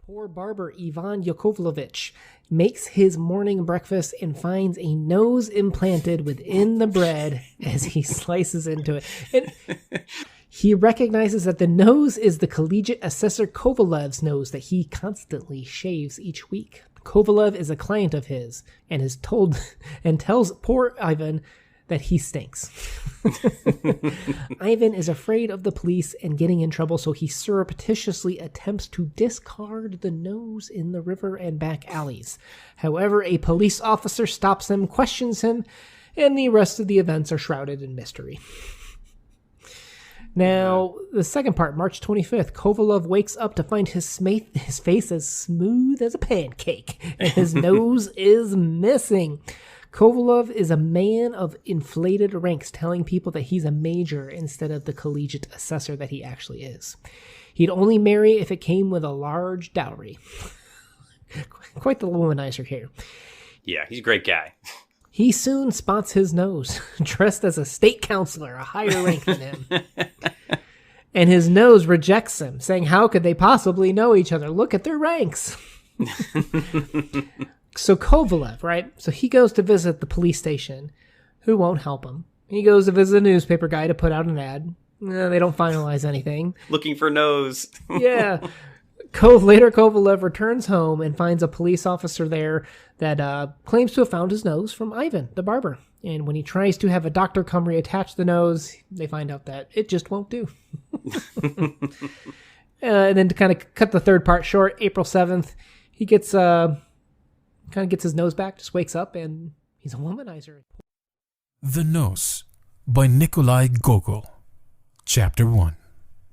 Poor barber Ivan Yakovlevich makes his morning breakfast and finds a nose implanted within the bread as he slices into it. And he recognizes that the nose is the collegiate assessor Kovalev's nose that he constantly shaves each week. Kovalev is a client of his and is told and tells poor Ivan that he stinks. Ivan is afraid of the police and getting in trouble, so he surreptitiously attempts to discard the nose in the river and back alleys. However, a police officer stops him, questions him, and the rest of the events are shrouded in mystery. Now, the second part, March 25th, Kovalev wakes up to find his face as smooth as a pancake, and his nose is missing. Kovalev is a man of inflated ranks, telling people that he's a major instead of the collegiate assessor that he actually is. He'd only marry if it came with a large dowry. Quite the womanizer here. Yeah, he's a great guy. He soon spots his nose, dressed as a state counselor, a higher rank than him. And his nose rejects him, saying, how could they possibly know each other? Look at their ranks. So Kovalev, right? So he goes to visit the police station, who won't help him. He goes to visit a newspaper guy to put out an ad. They don't finalize anything. Looking for nose. Yeah. Later, Kovalev returns home and finds a police officer there that claims to have found his nose from Ivan, the barber. And when he tries to have a doctor come reattach the nose, they find out that it just won't do. And then to kind of cut the third part short, April 7th, he gets kind of gets his nose back, just wakes up, and he's a womanizer. The Nose by Nikolai Gogol. Chapter 1.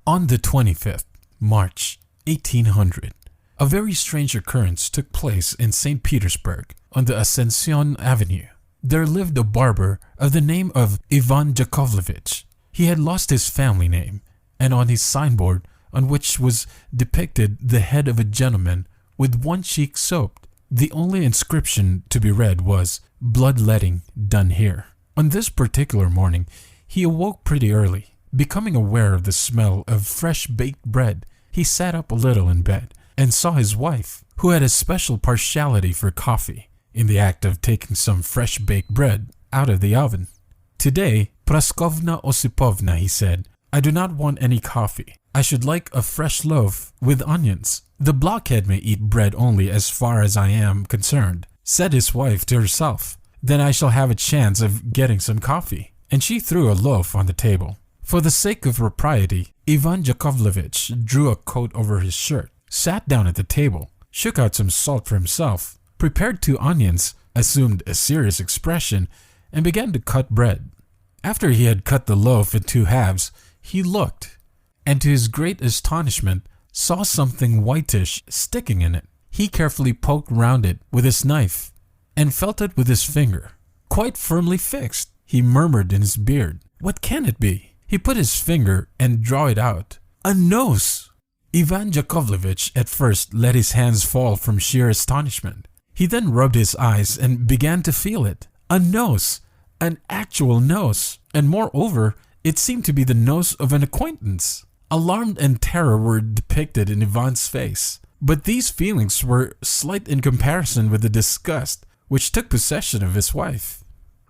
On the 25th March 1800, a very strange occurrence took place in St. Petersburg on the Ascension Avenue. There lived a barber of the name of Ivan Yakovlevich. He had lost his family name, and on his signboard, on which was depicted the head of a gentleman with one cheek soaped, the only inscription to be read was, "Bloodletting done here." On this particular morning, he awoke pretty early. Becoming aware of the smell of fresh baked bread, he sat up a little in bed and saw his wife, who had a special partiality for coffee, in the act of taking some fresh baked bread out of the oven. "Today, Praskovna Osipovna," he said, "I do not want any coffee. I should like a fresh loaf with onions. The blockhead may eat bread only as far as I am concerned," said his wife to herself. "Then I shall have a chance of getting some coffee." And she threw a loaf on the table. For the sake of propriety, Ivan Yakovlevich drew a coat over his shirt, sat down at the table, shook out some salt for himself, prepared 2 onions, assumed a serious expression, and began to cut bread. After he had cut the loaf in 2 halves, he looked, and to his great astonishment, saw something whitish sticking in it. He carefully poked round it with his knife and felt it with his finger. Quite firmly fixed, he murmured in his beard, "What can it be?" He put his finger and drew it out. A nose! Ivan Yakovlevich at first let his hands fall from sheer astonishment. He then rubbed his eyes and began to feel it. A nose! An actual nose! And moreover, it seemed to be the nose of an acquaintance. Alarm and terror were depicted in Ivan's face, but these feelings were slight in comparison with the disgust which took possession of his wife.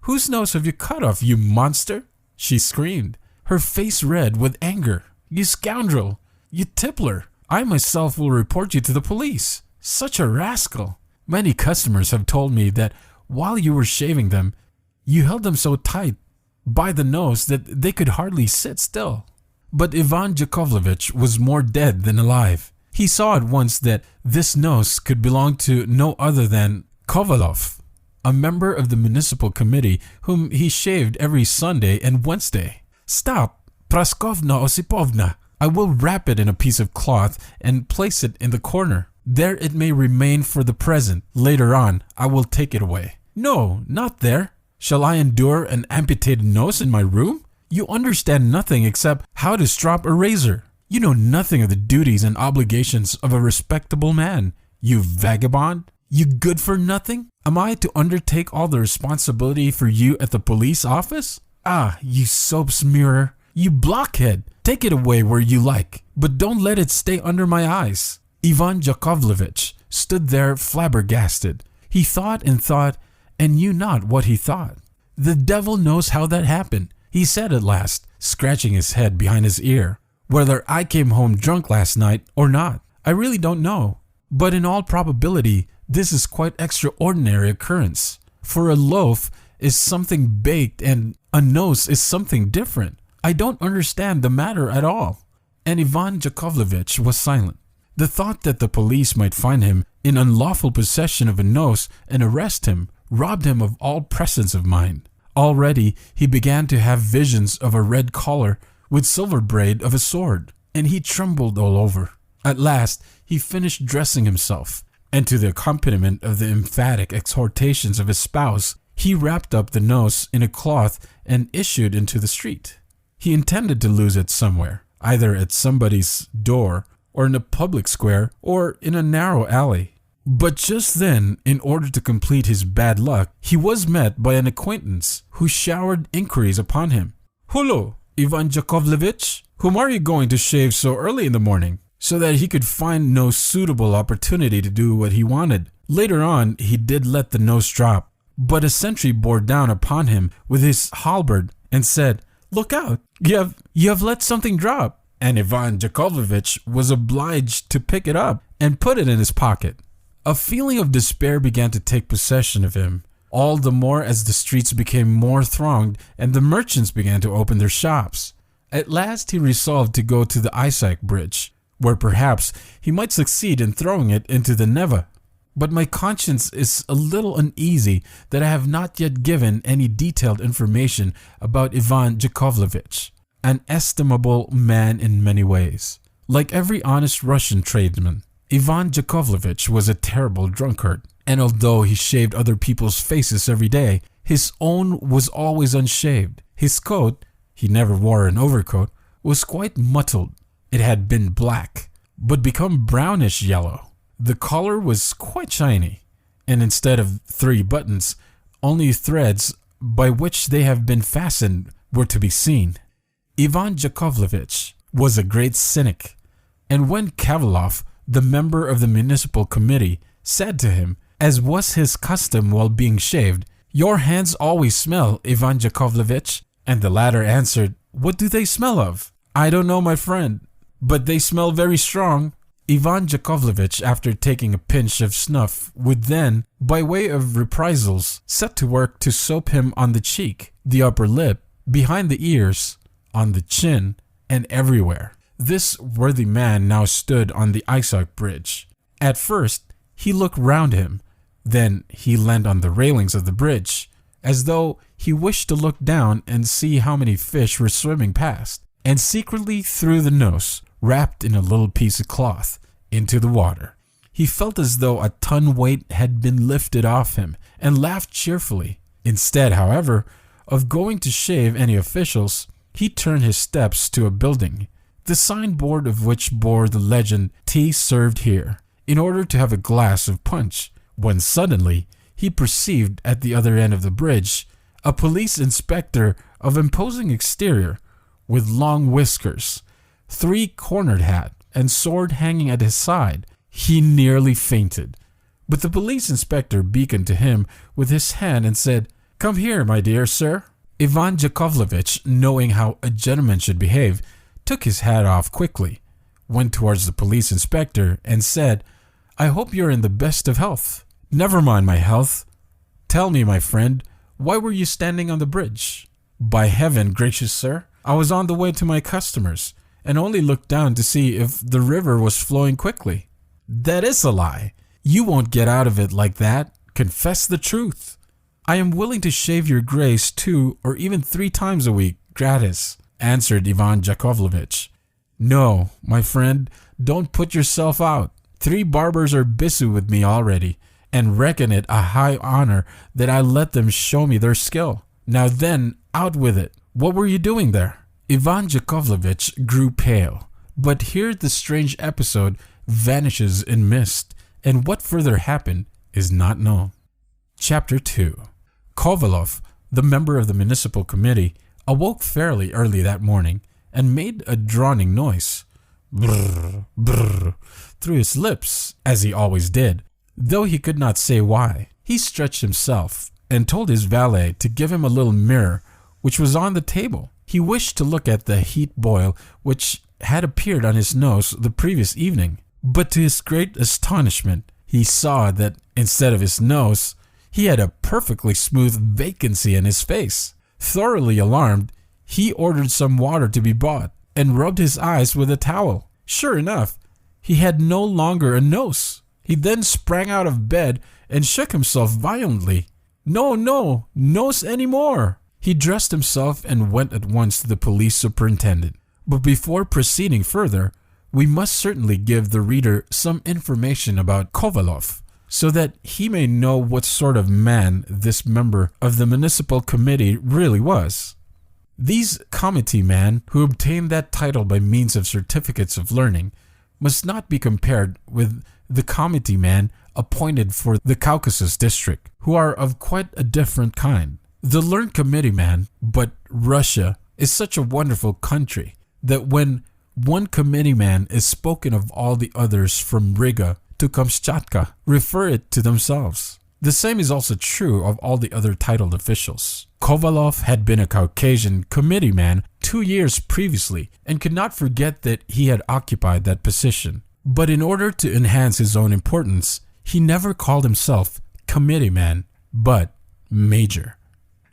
"Whose nose have you cut off, you monster?" she screamed, her face red with anger. "You scoundrel! You tippler! I myself will report you to the police. Such a rascal! Many customers have told me that while you were shaving them, you held them so tight by the nose that they could hardly sit still." But Ivan Yakovlevich was more dead than alive. He saw at once that this nose could belong to no other than Kovalov, a member of the municipal committee whom he shaved every Sunday and Wednesday. "Stop, Praskovna Osipovna! I will wrap it in a piece of cloth and place it in the corner. There it may remain for the present. Later on, I will take it away." "No, not there. Shall I endure an amputated nose in my room? You understand nothing except how to strop a razor. You know nothing of the duties and obligations of a respectable man. You vagabond! You good for nothing! Am I to undertake all the responsibility for you at the police office? Ah, you soap smearer! You blockhead! Take it away where you like, but don't let it stay under my eyes. Ivan Yakovlevich stood there flabbergasted. He thought and knew not what he thought. "The devil knows how that happened," he said at last, scratching his head behind his ear. "Whether I came home drunk last night or not, I really don't know. But in all probability, this is quite extraordinary occurrence. For a loaf is something baked and a nose is something different. I don't understand the matter at all." And Ivan Yakovlevich was silent. The thought that the police might find him in unlawful possession of a nose and arrest him robbed him of all presence of mind. Already he began to have visions of a red collar with silver braid of a sword, and he trembled all over. At last he finished dressing himself, and to the accompaniment of the emphatic exhortations of his spouse, he wrapped up the nose in a cloth and issued into the street. He intended to lose it somewhere, either at somebody's door, or in a public square, or in a narrow alley. But just then, in order to complete his bad luck, he was met by an acquaintance who showered inquiries upon him. "Hullo, Ivan Yakovlevich, whom are you going to shave so early in the morning?" So that he could find no suitable opportunity to do what he wanted. Later on, he did let the nose drop, but a sentry bore down upon him with his halberd and said, "Look out, you have let something drop." And Ivan Yakovlevich was obliged to pick it up and put it in his pocket. A feeling of despair began to take possession of him, all the more as the streets became more thronged and the merchants began to open their shops. At last he resolved to go to the Isaac Bridge, where perhaps he might succeed in throwing it into the Neva. But my conscience is a little uneasy that I have not yet given any detailed information about Ivan Yakovlevich, an estimable man in many ways. Like every honest Russian tradesman, Ivan Yakovlevich was a terrible drunkard, and although he shaved other people's faces every day, his own was always unshaved. His coat, he never wore an overcoat, was quite mottled. It had been black, but become brownish yellow. The collar was quite shiny, and instead of 3 buttons, only threads by which they have been fastened were to be seen. Ivan Yakovlevich was a great cynic, and when Kavalov, the member of the municipal committee, said to him, as was his custom while being shaved, "Your hands always smell, Ivan Yakovlevich," and the latter answered, "What do they smell of?" "I don't know, my friend, but they smell very strong." Ivan Yakovlevich, after taking a pinch of snuff, would then, by way of reprisals, set to work to soap him on the cheek, the upper lip, behind the ears, on the chin, and everywhere. This worthy man now stood on the Isaac Bridge. At first, he looked round him, then he leaned on the railings of the bridge, as though he wished to look down and see how many fish were swimming past, and secretly threw the nose, wrapped in a little piece of cloth, into the water. He felt as though a ton weight had been lifted off him, and laughed cheerfully. Instead, however, of going to shave any officials, he turned his steps to a building, the signboard of which bore the legend, "Tea served here," in order to have a glass of punch, when suddenly he perceived at the other end of the bridge a police inspector of imposing exterior, with long whiskers, 3-cornered hat, and sword hanging at his side. He nearly fainted, but the police inspector beckoned to him with his hand and said, "Come here, my dear sir." Ivan Yakovlevich, knowing how a gentleman should behave, took his hat off quickly, went towards the police inspector, and said, "I hope you're in the best of health." "Never mind my health. Tell me, my friend, why were you standing on the bridge?" "By heaven, gracious sir, I was on the way to my customers, and only looked down to see if the river was flowing quickly." "That is a lie. You won't get out of it like that. Confess the truth." "I am willing to shave your grace 2 or even 3 times a week, gratis," answered Ivan Yakovlevich. "No, my friend, don't put yourself out. 3 barbers are busy with me already, and reckon it a high honor that I let them show me their skill. Now then, out with it. What were you doing there?" Ivan Yakovlevich grew pale, but here the strange episode vanishes in mist, and what further happened is not known. Chapter 2. Kovalov, the member of the municipal committee, awoke fairly early that morning and made a droning noise, brr, brr through his lips, as he always did, though he could not say why. He stretched himself and told his valet to give him a little mirror which was on the table. He wished to look at the heat boil which had appeared on his nose the previous evening, but to his great astonishment, he saw that instead of his nose, he had a perfectly smooth vacancy in his face. Thoroughly alarmed, he ordered some water to be brought and rubbed his eyes with a towel. Sure enough, he had no longer a nose. He then sprang out of bed and shook himself violently. No nose anymore. He dressed himself and went at once to the police superintendent. But before proceeding further, we must certainly give the reader some information about Kovalov, so that he may know what sort of man this member of the municipal committee really was. These committee men who obtained that title by means of certificates of learning must not be compared with the committee men appointed for the Caucasus district, who are of quite a different kind. The learned committee man, but Russia is such a wonderful country that when one committee man is spoken of, all the others from Riga to Kamchatka refer it to themselves. The same is also true of all the other titled officials. Kovalov had been a Caucasian committee man 2 years previously and could not forget that he had occupied that position. But in order to enhance his own importance, he never called himself committee man, but major.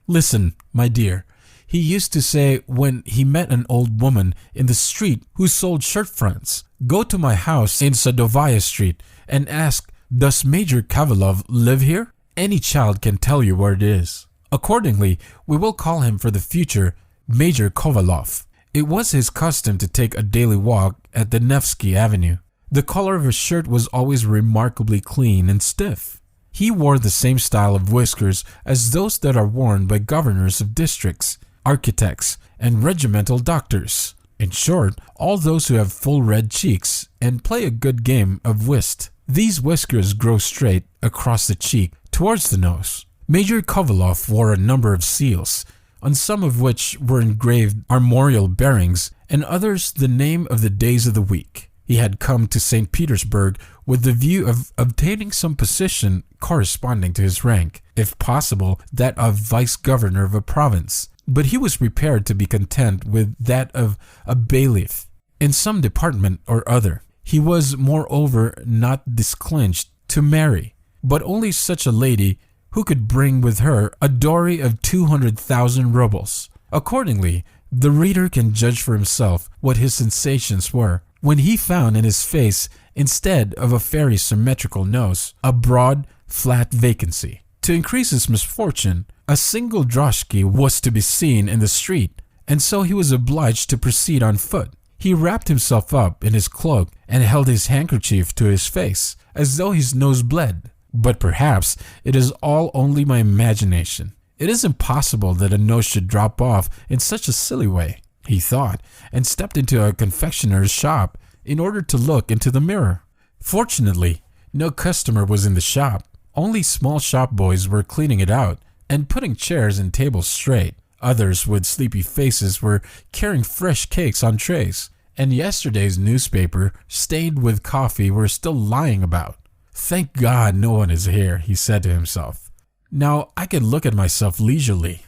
Listen, my dear, he used to say when he met an old woman in the street who sold shirt fronts, "Go to my house in Sadovaya Street and ask, does Major Kovalov live here? Any child can tell you where it is." Accordingly, we will call him for the future Major Kovalov. It was his custom to take a daily walk at the Nevsky Avenue. The color of his shirt was always remarkably clean and stiff. He wore the same style of whiskers as those that are worn by governors of districts, architects, and regimental doctors. In short, all those who have full red cheeks and play a good game of whist. These whiskers grow straight across the cheek towards the nose. Major Kovalov wore a number of seals, on some of which were engraved armorial bearings and others the name of the days of the week. He had come to St. Petersburg with the view of obtaining some position corresponding to his rank, if possible that of vice-governor of a province, but he was prepared to be content with that of a bailiff in some department or other. He was moreover not disclinched to marry, but only such a lady who could bring with her a dowry of 200,000 rubles. Accordingly, the reader can judge for himself what his sensations were when he found in his face, instead of a very symmetrical nose, a broad, flat vacancy. To increase his misfortune, a single droshky was to be seen in the street, and so he was obliged to proceed on foot. He wrapped himself up in his cloak and held his handkerchief to his face, as though his nose bled. But perhaps it is all only my imagination. It is impossible that a nose should drop off in such a silly way, he thought, and stepped into a confectioner's shop in order to look into the mirror. Fortunately, no customer was in the shop. Only small shop boys were cleaning it out and putting chairs and tables straight. Others with sleepy faces were carrying fresh cakes on trays, and yesterday's newspaper, stained with coffee, were still lying about. "Thank God no one is here," he said to himself. "Now I can look at myself leisurely."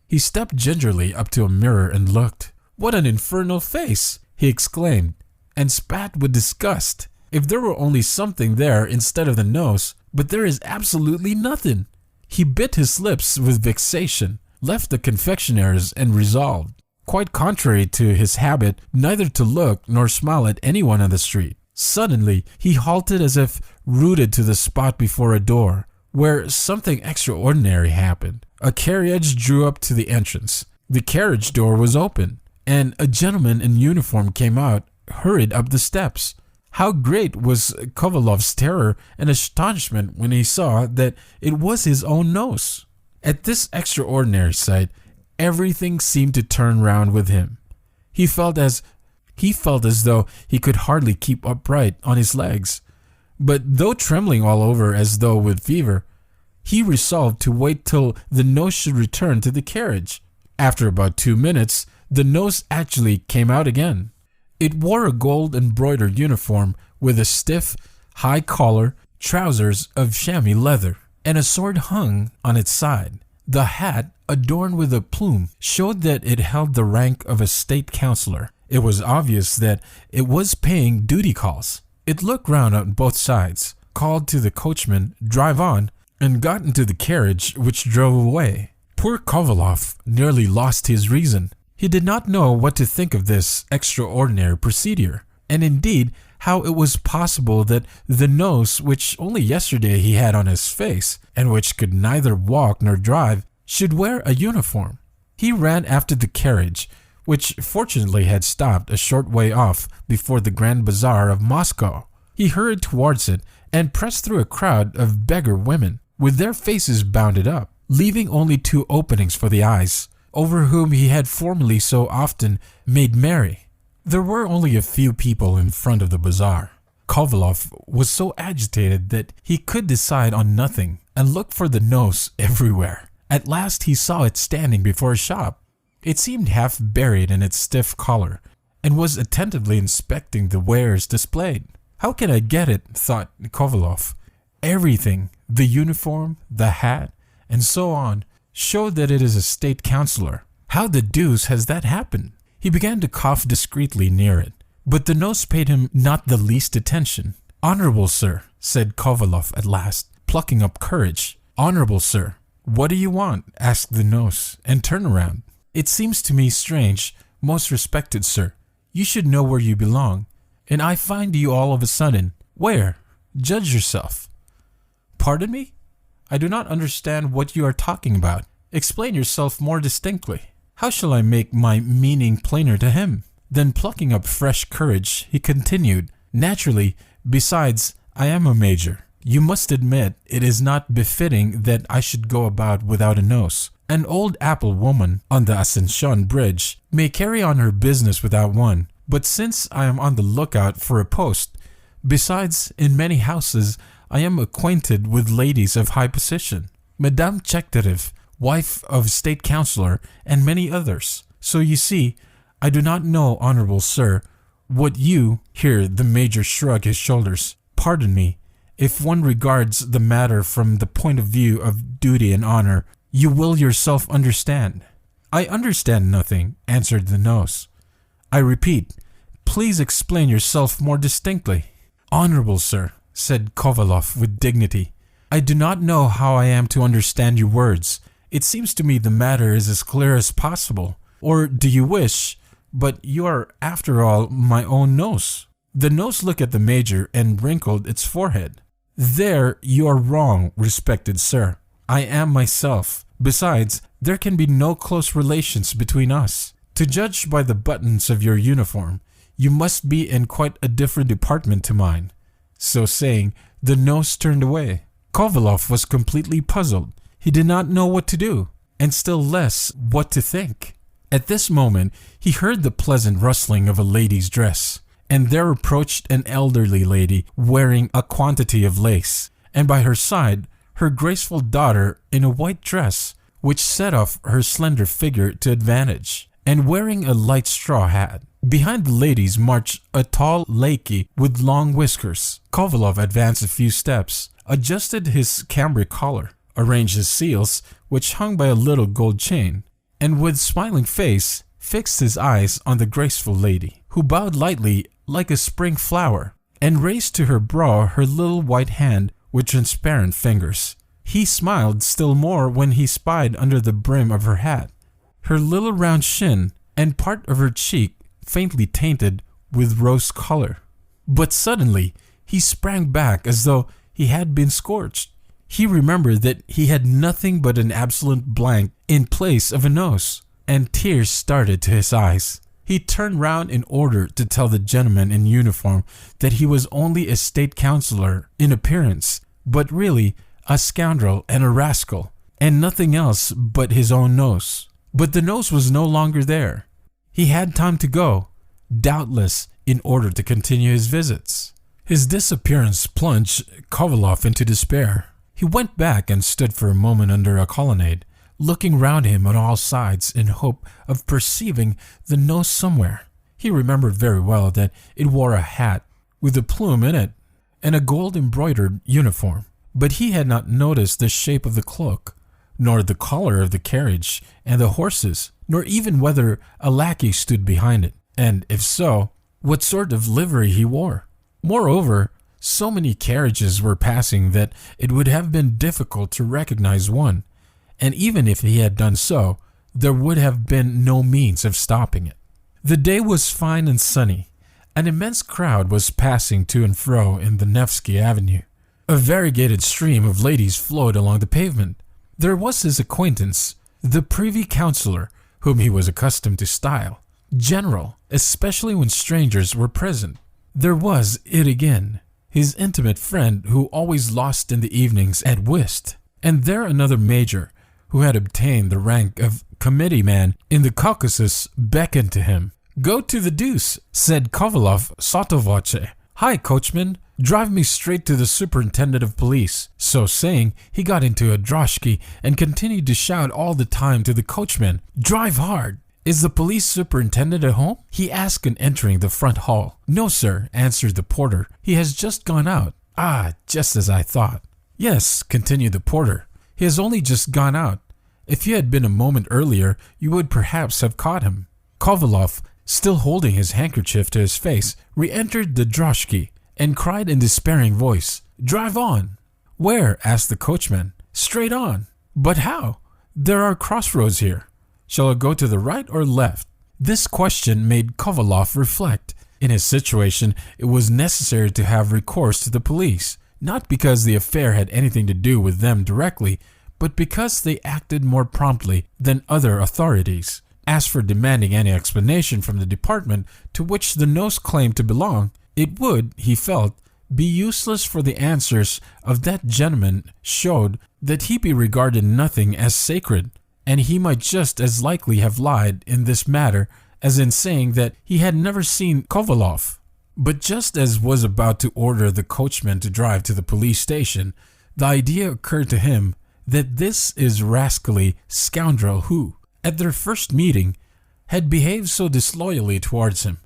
He stepped gingerly up to a mirror and looked. "What an infernal face!" he exclaimed, and spat with disgust. If there were only something there instead of the nose, but there is absolutely nothing. He bit his lips with vexation, left the confectioner's, and resolved, quite contrary to his habit, neither to look nor smile at anyone on the street. Suddenly, he halted as if rooted to the spot before a door, where something extraordinary happened. A carriage drew up to the entrance. The carriage door was open, and a gentleman in uniform came out, hurried up the steps. How great was Kovalov's terror and astonishment when he saw that it was his own nose. At this extraordinary sight, everything seemed to turn round with him. He felt as though he could hardly keep upright on his legs. But though trembling all over as though with fever, he resolved to wait till the nose should return to the carriage. After about 2 minutes, the nose actually came out again. It wore a gold embroidered uniform with a stiff, high collar, trousers of chamois leather, and a sword hung on its side. The hat, adorned with a plume, showed that it held the rank of a state councillor. It was obvious that it was paying duty calls. It looked round on both sides, called to the coachman, "Drive on," and got into the carriage, which drove away. Poor Kovalov nearly lost his reason. He did not know what to think of this extraordinary procedure, and indeed how it was possible that the nose which only yesterday he had on his face, and which could neither walk nor drive, should wear a uniform. He ran after the carriage, which fortunately had stopped a short way off before the Grand Bazaar of Moscow. He hurried towards it and pressed through a crowd of beggar women, with their faces bounded up, leaving only 2 openings for the eyes, over whom he had formerly so often made merry. There were only a few people in front of the bazaar. Kovalov was so agitated that he could decide on nothing and looked for the nose everywhere. At last he saw it standing before a shop. It seemed half buried in its stiff collar and was attentively inspecting the wares displayed. "How can I get it?" thought Kovalov. Everything, the uniform, the hat, and so on, showed that it is a state councillor. How the deuce has that happened? He began to cough discreetly near it, but the nose paid him not the least attention. "Honorable sir," said Kovalov at last, plucking up courage. "Honorable sir." "What do you want?" asked the nose, and turned around. "It seems to me strange, most respected sir. You should know where you belong, and I find you all of a sudden. Where? Judge yourself." "Pardon me? I do not understand what you are talking about. Explain yourself more distinctly." "How shall I make my meaning plainer to him?" Then plucking up fresh courage, he continued, "Naturally, besides, I am a major. You must admit it is not befitting that I should go about without a nose. An old apple woman on the Ascension Bridge may carry on her business without one, but since I am on the lookout for a post, besides, in many houses I am acquainted with ladies of high position, Madame Chekhterev, wife of state councillor, and many others. So you see, I do not know, honorable sir, what you—" Here the major shrugged his shoulders. "Pardon me, if one regards the matter from the point of view of duty and honor, you will yourself understand." "I understand nothing," answered the nose. "I repeat, please explain yourself more distinctly." "Honorable sir," said Kovalov with dignity, "I do not know how I am to understand your words. It seems to me the matter is as clear as possible. Or do you wish— but you are after all my own nose." The nose looked at the major and wrinkled its forehead. "There you are wrong, respected sir. I am myself. Besides, there can be no close relations between us. To judge by the buttons of your uniform, you must be in quite a different department to mine." So saying, the nose turned away. Kovalov was completely puzzled. He did not know what to do, and still less what to think. At this moment, he heard the pleasant rustling of a lady's dress, and there approached an elderly lady wearing a quantity of lace, and by her side, her graceful daughter in a white dress, which set off her slender figure to advantage, and wearing a light straw hat. Behind the ladies marched a tall lackey with long whiskers. Kovalov advanced a few steps, adjusted his cambric collar, arranged his seals, which hung by a little gold chain, and with smiling face fixed his eyes on the graceful lady, who bowed lightly like a spring flower, and raised to her brow her little white hand with transparent fingers. He smiled still more when he spied under the brim of her hat her little round chin and part of her cheek faintly tainted with rose color. But suddenly he sprang back as though he had been scorched. He remembered that he had nothing but an absolute blank in place of a nose, and tears started to his eyes. He turned round in order to tell the gentleman in uniform that he was only a state councillor in appearance, but really a scoundrel and a rascal, and nothing else but his own nose. But the nose was no longer there. He had time to go, doubtless in order to continue his visits. His disappearance plunged Kovalov into despair. He went back and stood for a moment under a colonnade, looking round him on all sides in hope of perceiving the nose somewhere. He He remembered very well that it wore a hat with a plume in it and a gold-embroidered uniform, but he had not noticed the shape of the cloak, nor the color of the carriage and the horses, nor even whether a lackey stood behind it, and if so, what sort of livery he wore. Moreover, so many carriages were passing that it would have been difficult to recognize one, and even if he had done so, there would have been no means of stopping it. The day was fine and sunny. An immense crowd was passing to and fro in the Nevsky Avenue. A variegated stream of ladies flowed along the pavement. There was his acquaintance, the privy councillor, whom he was accustomed to style General, especially when strangers were present. There was it again, his intimate friend who always lost in the evenings at whist, and there another major who had obtained the rank of committee-man in the Caucasus beckoned to him. "Go to the deuce," said Kovalov sotto voce. "Hi, coachman, drive me straight to the superintendent of police." So saying, he got into a droshky and continued to shout all the time to the coachman, "Drive hard." "Is the police superintendent at home?" he asked on entering the front hall. "No, sir," answered the porter. "He has just gone out." "Ah, just as I thought." "Yes," continued the porter, "he has only just gone out. If you had been a moment earlier, you would perhaps have caught him." Kovalov, still holding his handkerchief to his face, re-entered the droshky and cried in despairing voice, "Drive on." "Where?" asked the coachman. "Straight on." "But how? There are crossroads here. Shall I go to the right or left?" This question made Kovalov reflect. In his situation, it was necessary to have recourse to the police, not because the affair had anything to do with them directly, but because they acted more promptly than other authorities. As for demanding any explanation from the department to which the nose claimed to belong, it would, he felt, be useless, for the answers of that gentleman showed that he regarded nothing as sacred, and he might just as likely have lied in this matter as in saying that he had never seen Kovalov. But just as was about to order the coachman to drive to the police station, the idea occurred to him that this is rascally scoundrel who, at their first meeting, had behaved so disloyally towards him,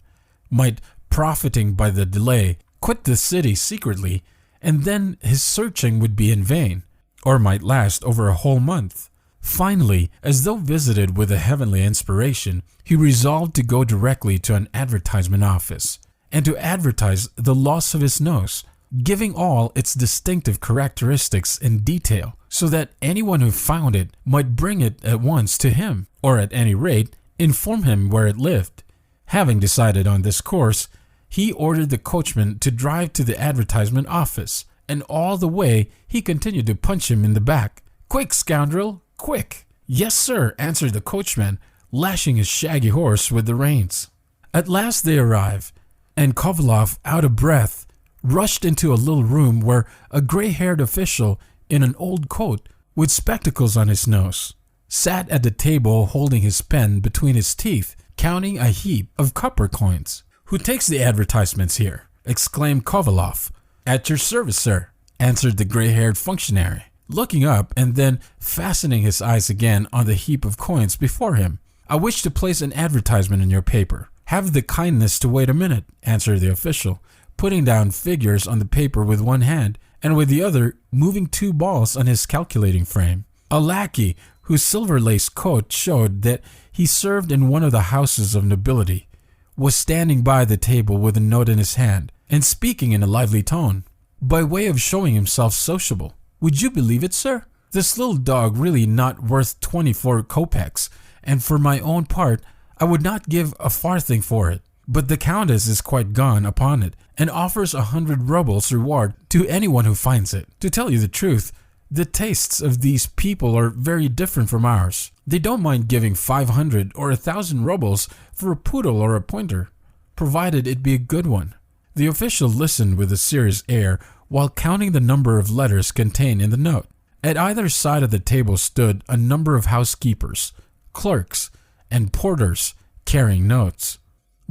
might, profiting by the delay, quit the city secretly, and then his searching would be in vain, or might last over a whole month. Finally, as though visited with a heavenly inspiration, he resolved to go directly to an advertisement office, and to advertise the loss of his nose, giving all its distinctive characteristics in detail, so that anyone who found it might bring it at once to him, or at any rate inform him where it lived. Having decided on this course, he ordered the coachman to drive to the advertisement office, and all the way he continued to punch him in the back. "Quick, scoundrel, quick!" "Yes, sir," answered the coachman, lashing his shaggy horse with the reins. At last they arrived, and Kovalov, out of breath, rushed into a little room where a gray-haired official in an old coat, with spectacles on his nose, sat at the table holding his pen between his teeth, counting a heap of copper coins. "Who takes the advertisements here?" exclaimed Kovalov. "At your service, sir," answered the gray-haired functionary, looking up and then fastening his eyes again on the heap of coins before him. "I wish to place an advertisement in your paper." "Have the kindness to wait a minute," answered the official, putting down figures on the paper with one hand, and with the other moving two balls on his calculating frame. A lackey, whose silver-laced coat showed that he served in one of the houses of nobility, was standing by the table with a note in his hand, and speaking in a lively tone, by way of showing himself sociable. "Would you believe it, sir? This little dog really not worth 24 kopecks, and for my own part, I would not give a farthing for it. But the countess is quite gone upon it, and offers 100 rubles reward to anyone who finds it. To tell you the truth, the tastes of these people are very different from ours. They don't mind giving 500 or 1,000 rubles for a poodle or a pointer, provided it be a good one." The official listened with a serious air while counting the number of letters contained in the note. At either side of the table stood a number of housekeepers, clerks, and porters carrying notes.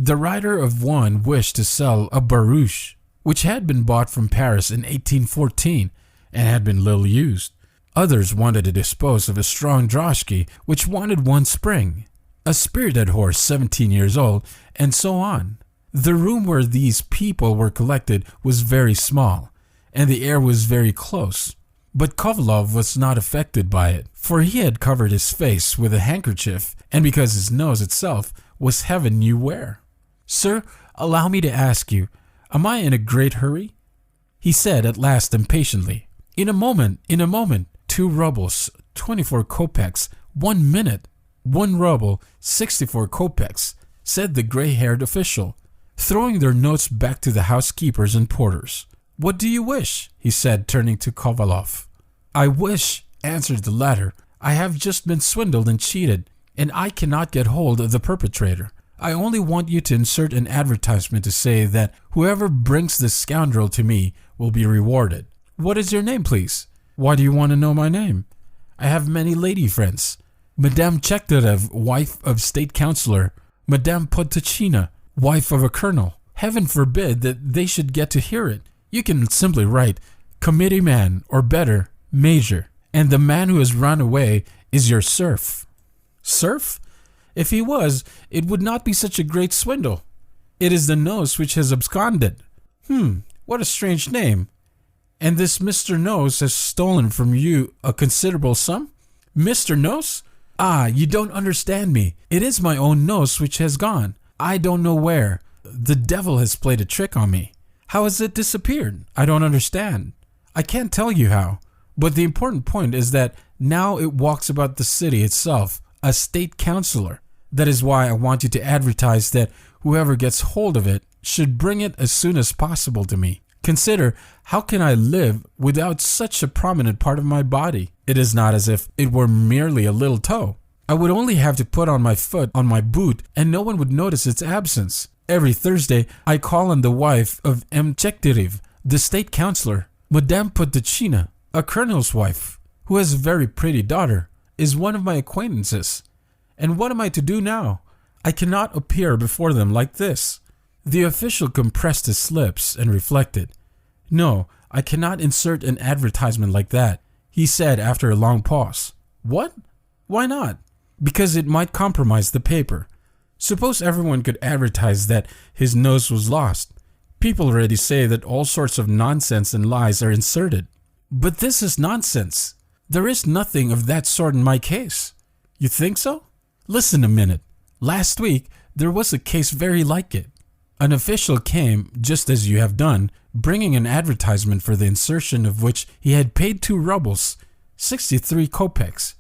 The writer of one wished to sell a barouche, which had been bought from Paris in 1814 and had been little used. Others wanted to dispose of a strong droshky which wanted one spring. a spirited horse 17 years old, and so on. The room where these people were collected was very small, and the air was very close. But Kovalov was not affected by it, for he had covered his face with a handkerchief, and because his nose itself was heaven knew where. "Sir, allow me to ask you, am I in a great hurry?" he said at last impatiently. In a moment, 2 rubles, 24 kopecks, 1 minute, 1 ruble, 64 kopecks, said the gray-haired official, throwing their notes back to the housekeepers and porters. "What do you wish?" he said, turning to Kovalov. "I wish," answered the latter, "I have just been swindled and cheated, and I cannot get hold of the perpetrator. I only want you to insert an advertisement to say that whoever brings this scoundrel to me will be rewarded." "What is your name, please?" "Why do you want to know my name?" "I have many lady friends. Madame Chekhterev, wife of state councillor. Madame Podtochina, wife of a colonel. Heaven forbid that they should get to hear it. You can simply write committee man, or better, major. And the man who has run away is your serf." "Serf? If he was, it would not be such a great swindle. It is the nose which has absconded." What a strange name. "And this Mr. Nose has stolen from you a considerable sum?" "Mr. Nose? Ah, you don't understand me. It is my own nose which has gone. I don't know where. The devil has played a trick on me. How has it disappeared? I don't understand. I can't tell you how. But the important point is that now it walks about the city itself, a state councillor. That is why I want you to advertise that whoever gets hold of it should bring it as soon as possible to me. Consider, how can I live without such a prominent part of my body? It is not as if it were merely a little toe. I would only have to put on my foot on my boot, and no one would notice its absence. Every Thursday, I call on the wife of M. Chekhterev, the state councillor. Madame Podtochina, a colonel's wife, who has a very pretty daughter, is one of my acquaintances. And what am I to do now? I cannot appear before them like this." The official compressed his lips and reflected. "No, I cannot insert an advertisement like that," he said after a long pause. "What? Why not?" "Because it might compromise the paper. Suppose everyone could advertise that his nose was lost. People already say that all sorts of nonsense and lies are inserted." "But this is nonsense. There is nothing of that sort in my case." "You think so? Listen a minute. Last week there was a case very like it. An official came, just as you have done, bringing an advertisement for the insertion of which he had paid 2 rubles, 63 kopecks.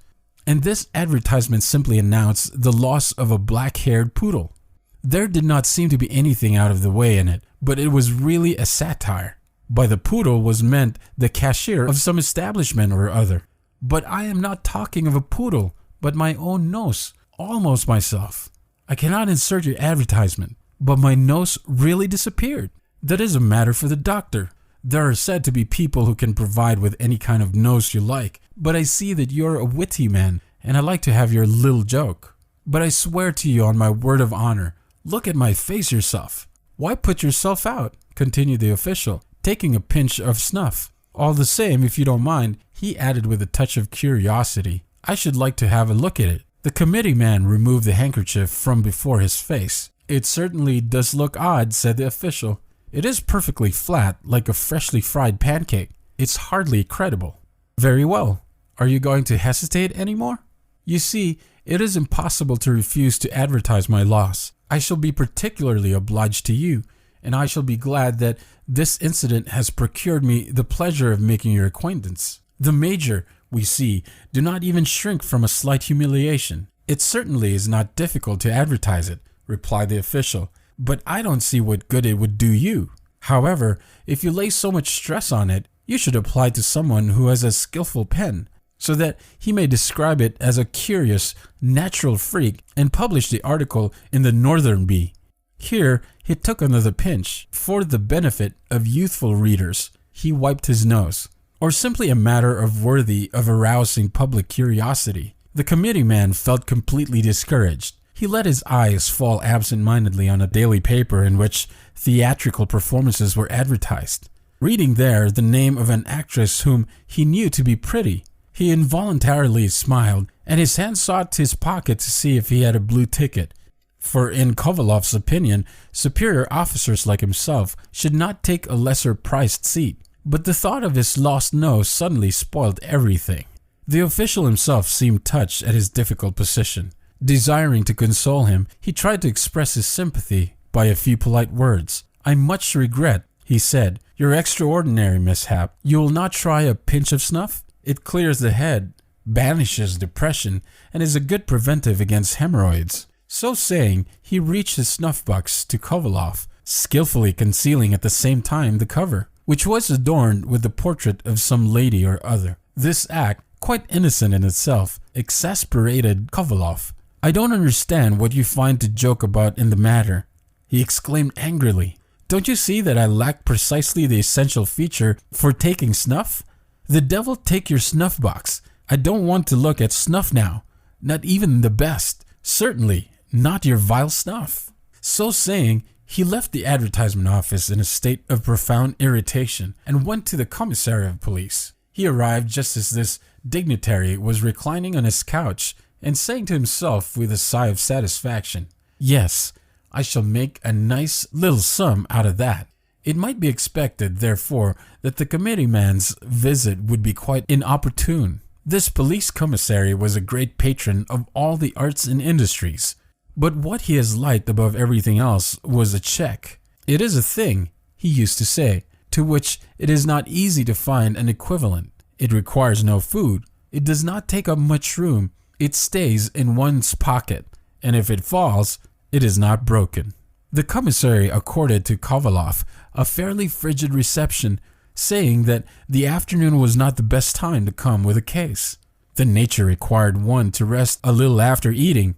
And this advertisement simply announced the loss of a black-haired poodle. There did not seem to be anything out of the way in it, but it was really a satire. By the poodle was meant the cashier of some establishment or other. But I am not talking of a poodle, but my own nose, almost myself. I cannot insert your advertisement, but my nose really disappeared. That is a matter for the doctor. There are said to be people who can provide with any kind of nose you like, but I see that you're a witty man, and I like to have your little joke. But I swear to you on my word of honor, look at my face yourself." "Why put yourself out?" continued the official, taking a pinch of snuff. "All the same, if you don't mind," he added with a touch of curiosity, "I should like to have a look at it." The committee man removed the handkerchief from before his face. "It certainly does look odd," said the official. "It is perfectly flat, like a freshly fried pancake. It's hardly credible." "Very well. Are you going to hesitate any more? You see, it is impossible to refuse to advertise my loss. I shall be particularly obliged to you, and I shall be glad that this incident has procured me the pleasure of making your acquaintance. The major, we see, do not even shrink from a slight humiliation. It certainly is not difficult to advertise it," replied the official, "but I don't see what good it would do you. However, if you lay so much stress on it, you should apply to someone who has a skillful pen, so that he may describe it as a curious, natural freak and publish the article in the Northern Bee." Here he took another pinch, for the benefit of youthful readers. He wiped his nose. "Or simply a matter of worthy of arousing public curiosity." The committee man felt completely discouraged. He let his eyes fall absent-mindedly on a daily paper in which theatrical performances were advertised. Reading there the name of an actress whom he knew to be pretty, he involuntarily smiled and his hand sought his pocket to see if he had a blue ticket. For in Kovalov's opinion, superior officers like himself should not take a lesser priced seat. But the thought of his lost nose suddenly spoiled everything. The official himself seemed touched at his difficult position. Desiring to console him, he tried to express his sympathy by a few polite words. "I much regret," he said, "your extraordinary mishap. You will not try a pinch of snuff? It clears the head, banishes depression, and is a good preventive against hemorrhoids." So saying, he reached his snuff box to Kovalov, skillfully concealing at the same time the cover, which was adorned with the portrait of some lady or other. This act, quite innocent in itself, exasperated Kovalov. "I don't understand what you find to joke about in the matter," he exclaimed angrily. "Don't you see that I lack precisely the essential feature for taking snuff? The devil take your snuff box. I don't want to look at snuff now, not even the best. Certainly not your vile snuff." So saying, he left the advertisement office in a state of profound irritation and went to the commissary of police. He arrived just as this dignitary was reclining on his couch and saying to himself with a sigh of satisfaction, "Yes, I shall make a nice little sum out of that." It might be expected, therefore, that the committeeman's visit would be quite inopportune. This police commissary was a great patron of all the arts and industries. But what he has liked above everything else was a check. "It is a thing," he used to say, "to which it is not easy to find an equivalent. It requires no food. It does not take up much room. It stays in one's pocket, and if it falls, it is not broken." The commissary accorded to Kovalov a fairly frigid reception, saying that the afternoon was not the best time to come with a case. The nature required one to rest a little after eating.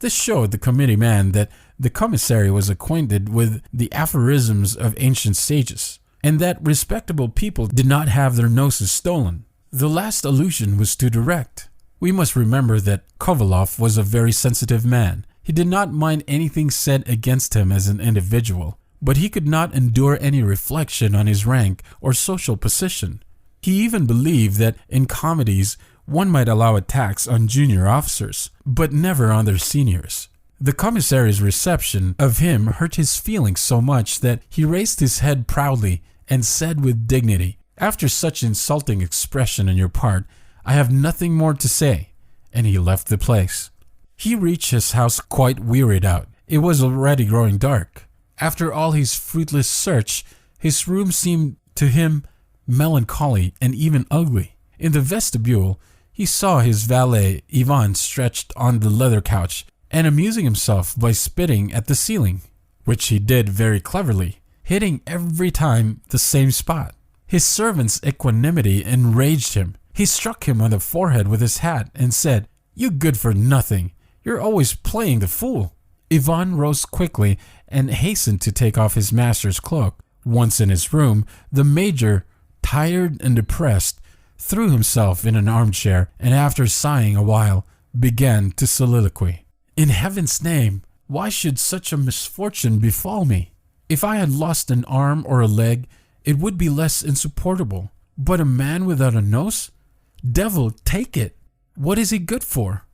This showed the committee man that the commissary was acquainted with the aphorisms of ancient sages, and that respectable people did not have their noses stolen. The last allusion was too direct. We must remember that Kovalov was a very sensitive man. He did not mind anything said against him as an individual, but he could not endure any reflection on his rank or social position. He even believed that in comedies one might allow attacks on junior officers, but never on their seniors. The commissary's reception of him hurt his feelings so much that he raised his head proudly and said with dignity, "After such insulting expression on your part, I have nothing more to say," and he left the place. He reached his house quite wearied out. It was already growing dark. After all his fruitless search, his room seemed to him melancholy and even ugly. In the vestibule, he saw his valet Ivan stretched on the leather couch and amusing himself by spitting at the ceiling, which he did very cleverly, hitting every time the same spot. His servant's equanimity enraged him. He struck him on the forehead with his hat and said, "You good for nothing. You're always playing the fool." Ivan rose quickly and hastened to take off his master's cloak. Once in his room, the major, tired and depressed, threw himself in an armchair and after sighing a while, began to soliloquy. "In heaven's name, why should such a misfortune befall me? If I had lost an arm or a leg, it would be less insupportable. But a man without a nose? Devil take it! What is he good for?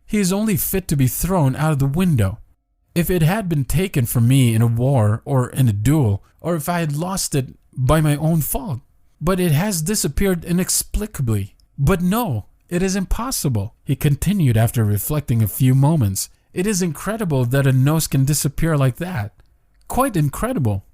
He is only fit to be thrown out of the window. If it had been taken from me in a war or in a duel, or if I had lost it by my own fault. But it has disappeared inexplicably. But no, it is impossible," he continued after reflecting a few moments. "It is incredible that a nose can disappear like that. Quite incredible.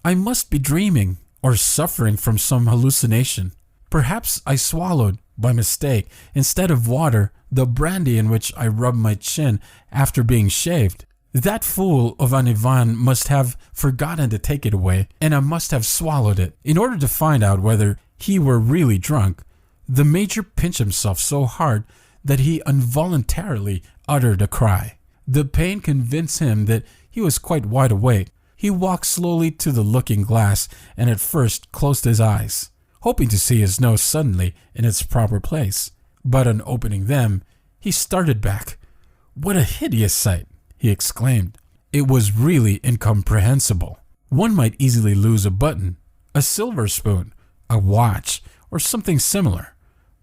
I must be dreaming or suffering from some hallucination. Perhaps I swallowed, by mistake, instead of water, the brandy in which I rubbed my chin after being shaved. That fool of an Ivan must have forgotten to take it away, and I must have swallowed it." In order to find out whether he were really drunk, the major pinched himself so hard that he involuntarily uttered a cry. The pain convinced him that he was quite wide awake. He walked slowly to the looking glass and at first closed his eyes, hoping to see his nose suddenly in its proper place. But on opening them, he started back. "What a hideous sight!" he exclaimed. It was really incomprehensible. One might easily lose a button, a silver spoon, a watch, or something similar.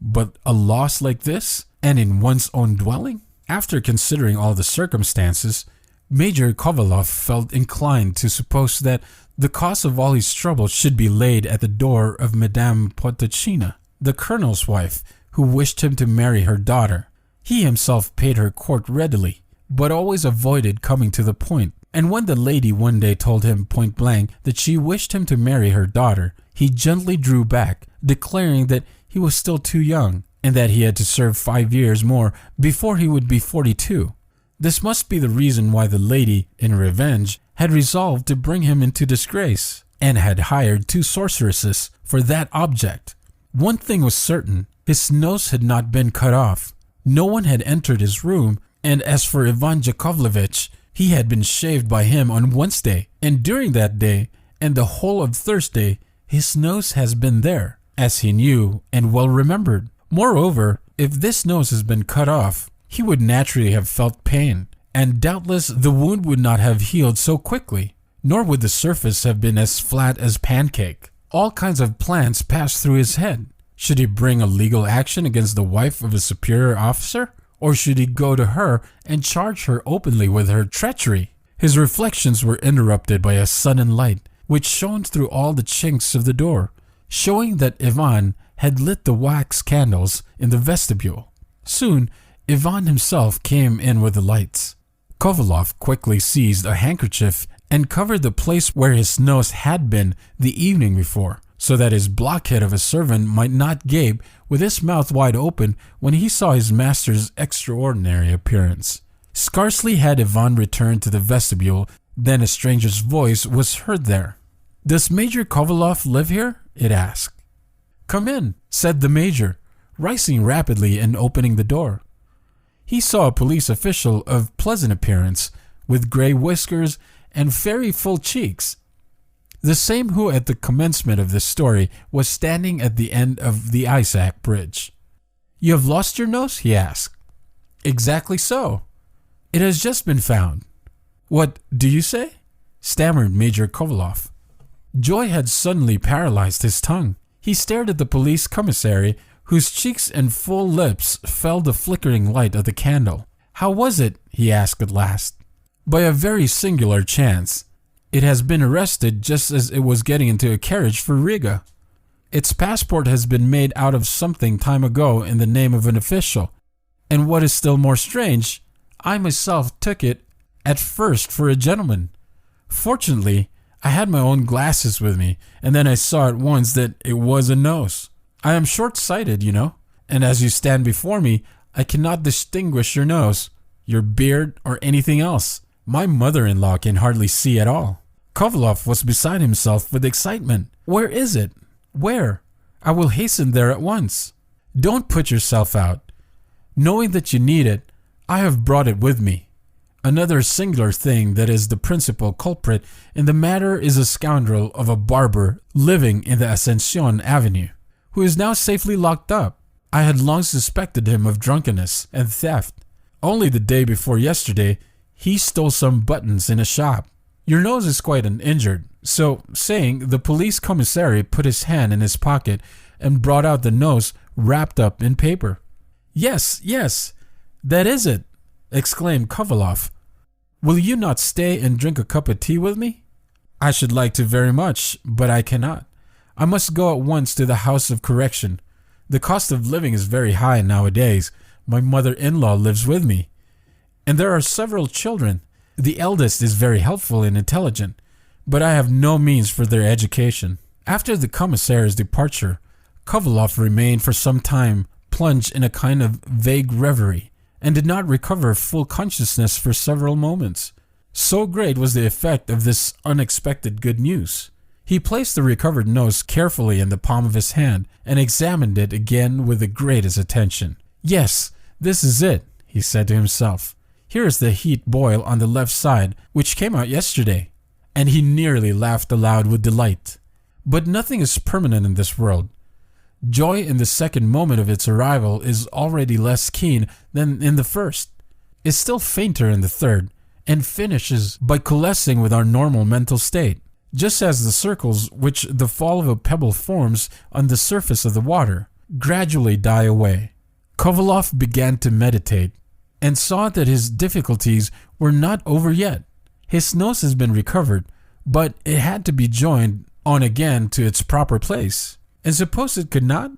But a loss like this? and in one's own dwelling? After considering all the circumstances, Major Kovalov felt inclined to suppose that the cause of all his trouble should be laid at the door of Madame Potocina, the colonel's wife, who wished him to marry her daughter. He himself paid her court readily, but always avoided coming to the point, and when the lady one day told him point blank that she wished him to marry her daughter, he gently drew back, declaring that he was still too young, and that he had to serve 5 years more before he would be 42. This must be the reason why the lady, in revenge, had resolved to bring him into disgrace, and had hired 2 sorceresses for that object. One thing was certain, his nose had not been cut off. No one had entered his room, and as for Ivan Yakovlevich, he had been shaved by him on Wednesday, and during that day, and the whole of Thursday, his nose has been there, as he knew and well remembered. Moreover, if this nose has been cut off, he would naturally have felt pain, and doubtless the wound would not have healed so quickly, nor would the surface have been as flat as pancake. All kinds of plans passed through his head. Should he bring a legal action against the wife of a superior officer? Or should he go to her and charge her openly with her treachery? His reflections were interrupted by a sudden light, which shone through all the chinks of the door, showing that Ivan had lit the wax candles in the vestibule. Soon, Ivan himself came in with the lights. Kovalov quickly seized a handkerchief and covered the place where his nose had been the evening before, so that his blockhead of a servant might not gape with his mouth wide open when he saw his master's extraordinary appearance. Scarcely had Ivan returned to the vestibule than a stranger's voice was heard there. "Does Major Kovalov live here?" it asked. "Come in," said the major, rising rapidly and opening the door. He saw a police official of pleasant appearance, with gray whiskers and very full cheeks, the same who at the commencement of this story was standing at the end of the Isaac Bridge. "You have lost your nose?" he asked. "Exactly so. It has just been found." "What do you say?" stammered Major Kovalov. Joy had suddenly paralyzed his tongue. He stared at the police commissary, whose cheeks and full lips felt the flickering light of the candle. "How was it?" he asked at last. "By a very singular chance. It has been arrested just as it was getting into a carriage for Riga. Its passport has been made out of something time ago in the name of an official. And what is still more strange, I myself took it at first for a gentleman. Fortunately, I had my own glasses with me, and then I saw at once that it was a nose. I am short-sighted, you know, and as you stand before me, I cannot distinguish your nose, your beard, or anything else. My mother-in-law can hardly see at all." Kovalov was beside himself with excitement. "Where is it? Where? I will hasten there at once." "Don't put yourself out. Knowing that you need it, I have brought it with me. Another singular thing that is the principal culprit in the matter is a scoundrel of a barber living in the Ascension Avenue, who is now safely locked up. I had long suspected him of drunkenness and theft. Only the day before yesterday, he stole some buttons in a shop. Your nose is quite uninjured." So saying, the police commissary put his hand in his pocket and brought out the nose wrapped up in paper. Yes, that is it," exclaimed Kovalov. "Will you not stay and drink a cup of tea with me?" "I should like to very much, but I cannot. I must go at once to the House of Correction. The cost of living is very high nowadays. My mother-in-law lives with me, and there are several children. The eldest is very helpful and intelligent, but I have no means for their education." After the commissary's departure, Kovalov remained for some time plunged in a kind of vague reverie, and did not recover full consciousness for several moments. So great was the effect of this unexpected good news. He placed the recovered nose carefully in the palm of his hand and examined it again with the greatest attention. "Yes, this is it," he said to himself. "Here is the heat boil on the left side, which came out yesterday." And he nearly laughed aloud with delight. But nothing is permanent in this world. Joy in the second moment of its arrival is already less keen than in the first, is still fainter in the third, and finishes by coalescing with our normal mental state, just as the circles which the fall of a pebble forms on the surface of the water gradually die away. Kovalov began to meditate and saw that his difficulties were not over yet. His nose has been recovered, but it had to be joined on again to its proper place. And suppose it could not?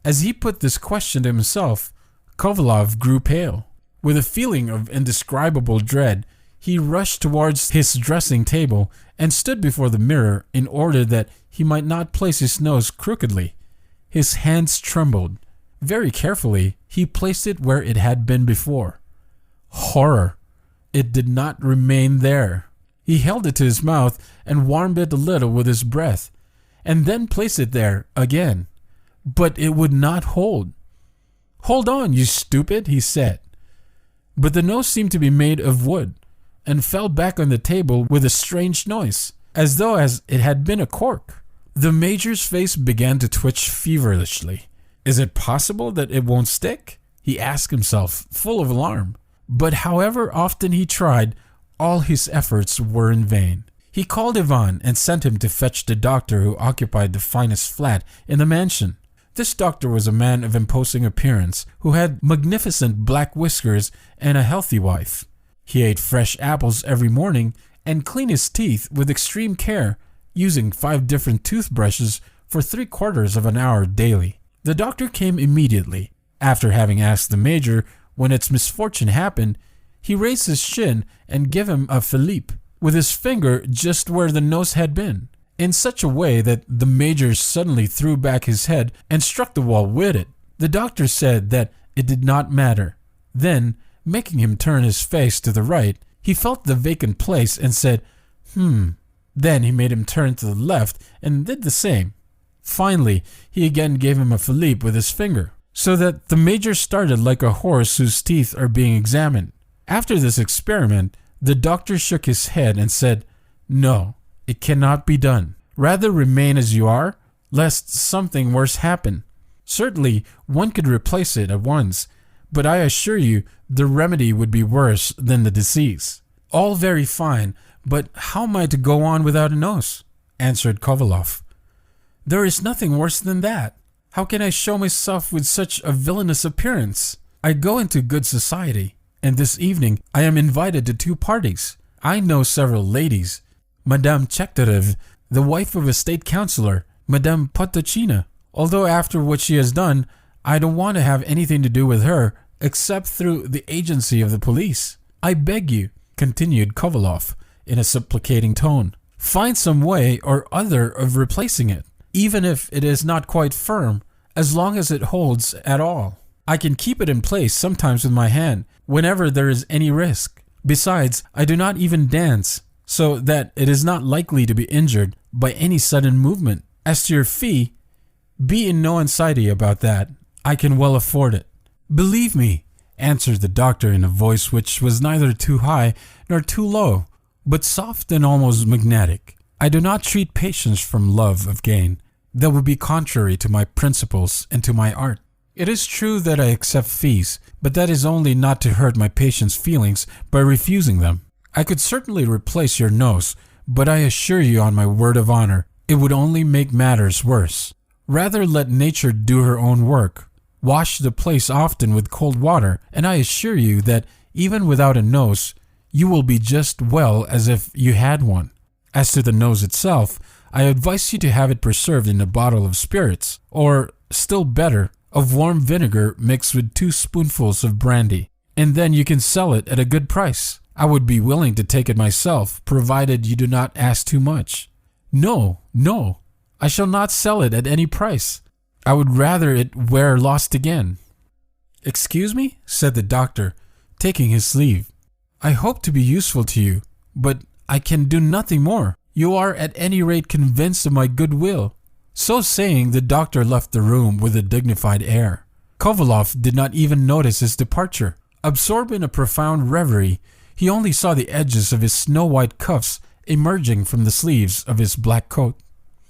As he put this question to himself, Kovalov grew pale. With a feeling of indescribable dread, he rushed towards his dressing table and stood before the mirror in order that he might not place his nose crookedly. His hands trembled. Very carefully, he placed it where it had been before. Horror! It did not remain there. He held it to his mouth and warmed it a little with his breath, and then placed it there again. But it would not hold. "Hold on, you stupid," he said. But the nose seemed to be made of wood, and fell back on the table with a strange noise, as though it had been a cork. The Major's face began to twitch feverishly. "Is it possible that it won't stick?" he asked himself, full of alarm. But however often he tried, all his efforts were in vain. He called Ivan and sent him to fetch the doctor who occupied the finest flat in the mansion. This doctor was a man of imposing appearance who had magnificent black whiskers and a healthy wife. He ate fresh apples every morning and cleaned his teeth with extreme care, using 5 different toothbrushes for 3/4 of an hour daily. The doctor came immediately. After having asked the Major when its misfortune happened, he raised his chin and gave him a Philippe with his finger just where the nose had been, in such a way that the Major suddenly threw back his head and struck the wall with it. The doctor said that it did not matter. Then, making him turn his face to the right, he felt the vacant place and said, Then he made him turn to the left and did the same. Finally, he again gave him a Philippe with his finger, so that the Major started like a horse whose teeth are being examined. After this experiment, the doctor shook his head and said, "No, it cannot be done. Rather remain as you are, lest something worse happen. Certainly, one could replace it at once, but I assure you the remedy would be worse than the disease." "All very fine, but how am I to go on without a nose?" answered Kovalov. "There is nothing worse than that. How can I show myself with such a villainous appearance? I go into good society, and this evening I am invited to 2 parties. I know several ladies. Madame Chekhterev, the wife of a state councillor, Madame Potocina. Although after what she has done, I don't want to have anything to do with her except through the agency of the police. I beg you," continued Kovalov in a supplicating tone, "find some way or other of replacing it, even if it is not quite firm, as long as it holds at all. I can keep it in place sometimes with my hand, whenever there is any risk. Besides, I do not even dance, so that it is not likely to be injured by any sudden movement. As to your fee, be in no anxiety about that. I can well afford it." "Believe me," answered the doctor in a voice which was neither too high nor too low, but soft and almost magnetic, "I do not treat patients from love of gain. That would be contrary to my principles and to my art. It is true that I accept fees, but that is only not to hurt my patients' feelings by refusing them. I could certainly replace your nose, but I assure you on my word of honor, it would only make matters worse. Rather let nature do her own work. Wash the place often with cold water, and I assure you that even without a nose, you will be just well as if you had one. As to the nose itself, I advise you to have it preserved in a bottle of spirits, or, still better, of warm vinegar mixed with 2 spoonfuls of brandy, and then you can sell it at a good price. I would be willing to take it myself, provided you do not ask too much." No, I shall not sell it at any price. I would rather it were lost again." "Excuse me," said the doctor, taking his leave. "I hope to be useful to you, but I can do nothing more. You are at any rate convinced of my goodwill." So saying, the doctor left the room with a dignified air. Kovalov did not even notice his departure. Absorbed in a profound reverie, he only saw the edges of his snow-white cuffs emerging from the sleeves of his black coat.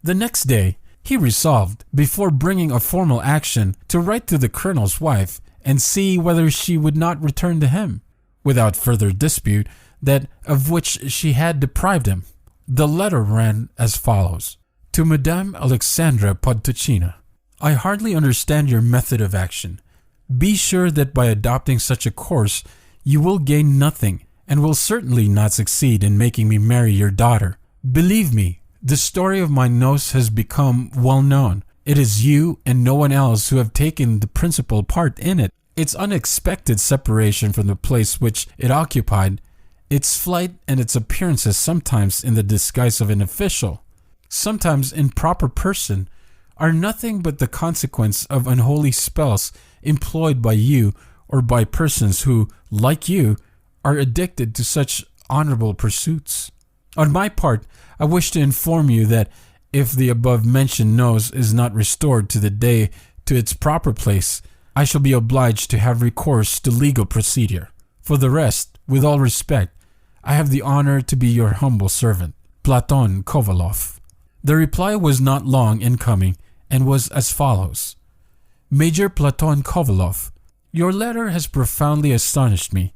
The next day, he resolved, before bringing a formal action, to write to the colonel's wife and see whether she would not return to him, without further dispute, that of which she had deprived him. The letter ran as follows: "To Madame Alexandra Podtochina, I hardly understand your method of action, Be sure that by adopting such a course, you will gain nothing and will certainly not succeed in making me marry your daughter. Believe me, the story of my nose has become well known. It is you and no one else who have taken the principal part in it. Its unexpected separation from the place which it occupied, its flight and its appearances sometimes in the disguise of an official, sometimes in proper person, are nothing but the consequence of unholy spells employed by you or by persons who, like you, are addicted to such honorable pursuits. On my part, I wish to inform you that if the above-mentioned nose is not restored to the day to its proper place, I shall be obliged to have recourse to legal procedure. For the rest, with all respect, I have the honor to be your humble servant, Platon Kovalov. The reply was not long in coming and was as follows. Major Platon Kovalov, your letter has profoundly astonished me.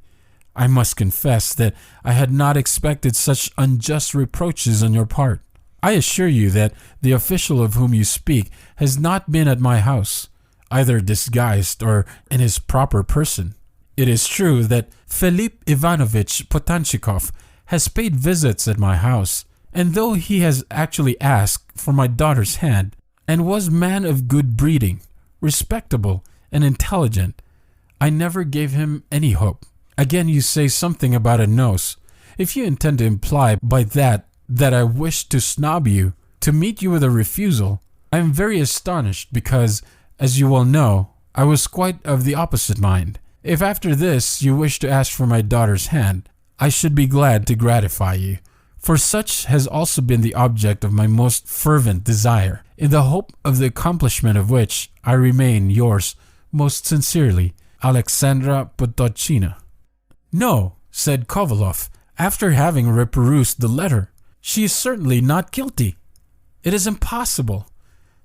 I must confess that I had not expected such unjust reproaches on your part. I assure you that the official of whom you speak has not been at my house, either disguised or in his proper person. It is true that Filip Ivanovich Potanchikov has paid visits at my house, and though he has actually asked for my daughter's hand, and was man of good breeding, respectable and intelligent, I never gave him any hope. Again, you say something about a nose. If you intend to imply by that I wish to snob you, to meet you with a refusal, I am very astonished because, as you well know, I was quite of the opposite mind. If after this you wish to ask for my daughter's hand, I should be glad to gratify you, for such has also been the object of my most fervent desire, in the hope of the accomplishment of which I remain yours most sincerely, Alexandra Potocina. No, said Kovalov, after having reperused the letter, she is certainly not guilty. It is impossible.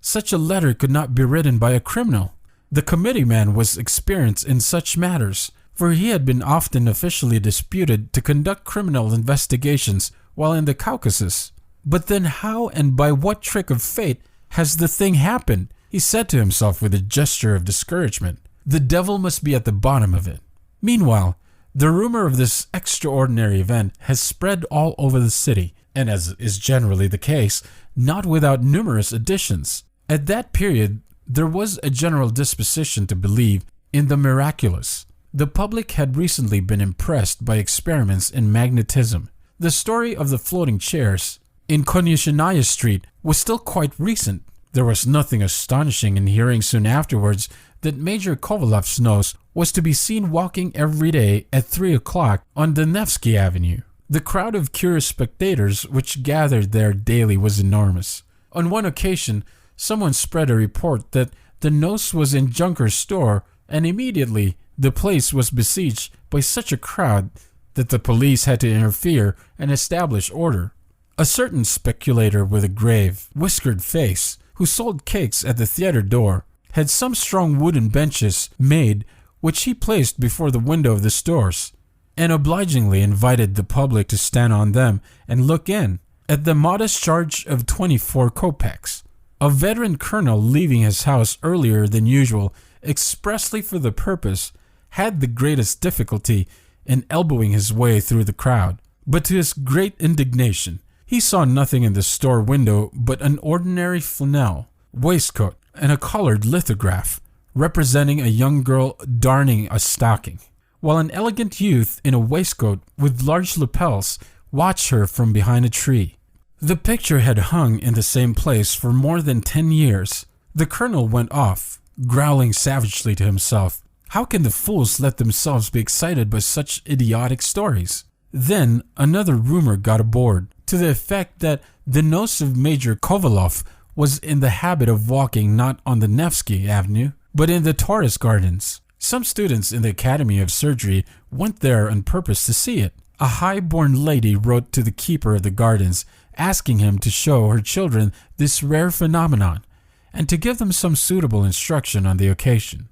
Such a letter could not be written by a criminal. The committee man was experienced in such matters, for he had been often officially disputed to conduct criminal investigations while in the Caucasus. But then how and by what trick of fate has the thing happened? He said to himself with a gesture of discouragement. The devil must be at the bottom of it. Meanwhile, the rumor of this extraordinary event has spread all over the city, and as is generally the case, not without numerous additions. At that period, there was a general disposition to believe in the miraculous. The public had recently been impressed by experiments in magnetism. The story of the floating chairs in Konyushinaya Street was still quite recent. There was nothing astonishing in hearing soon afterwards that Major Kovalov's nose was to be seen walking every day at 3 o'clock on the Nevsky Avenue. The crowd of curious spectators which gathered there daily was enormous. On one occasion, someone spread a report that the nose was in Junker's store, and immediately the place was besieged by such a crowd that the police had to interfere and establish order. A certain speculator with a grave, whiskered face, who sold cakes at the theater door, had some strong wooden benches made which he placed before the window of the stores, and obligingly invited the public to stand on them and look in, at the modest charge of 24 kopecks. A veteran colonel, leaving his house earlier than usual expressly for the purpose, had the greatest difficulty in elbowing his way through the crowd. But to his great indignation, he saw nothing in the store window but an ordinary flannel waistcoat and a colored lithograph representing a young girl darning a stocking, while an elegant youth in a waistcoat with large lapels watched her from behind a tree. The picture had hung in the same place for more than 10 years. The colonel went off, growling savagely to himself. How can the fools let themselves be excited by such idiotic stories? Then another rumor got aboard, to the effect that the nose of Major Kovalov was in the habit of walking not on the Nevsky Avenue, but in the Taurus Gardens. Some students in the Academy of Surgery went there on purpose to see it. A high-born lady wrote to the keeper of the gardens, asking him to show her children this rare phenomenon, and to give them some suitable instruction on the occasion.